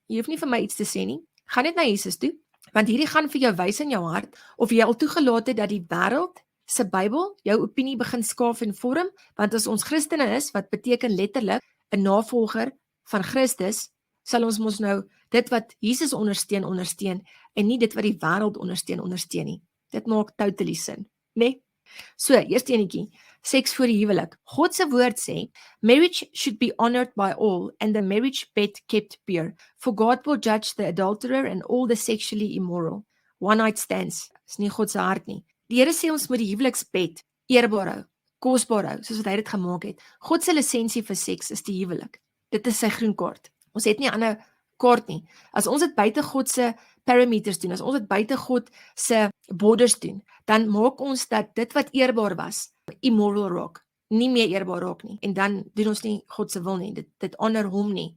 jy hoef nie vir my iets te sê nie, gaan net na Jesus toe, want hierdie gaan vir jou wys in jou hart, of jy al toegelaat het dat die wêreld se Bybel jou opinie begin skaaf en vorm, want as ons Christene is, wat beteken letterlik 'n navolger van Christus, sal ons mos nou dit wat Jesus ondersteun en nie dit wat die wêreld ondersteun nie. Dit maak totally sin, né? So, eerste enetjie, seks voor die huwelik. God se woord sê, marriage should be honored by all and the marriage bed kept pure, for God will judge the adulterer and all the sexually immoral. One night stands, is nie God se hart nie. Die Here sê ons moet die huweliksbed eerbaar hou, kosbaar hou, soos wat hy dit gemaak het. God se lisensie vir seks is die huwelik. Dit is sy groen kaart. Ons het nie 'n ander kaart nie. As ons dit buite God se parameters doen, as ons dit buite God se borders doen, dan maak ons dat dit wat eerbaar was, immoral raak, nie meer eerbaar raak nie. En dan doen ons nie God se wil nie. Dit honor hom nie.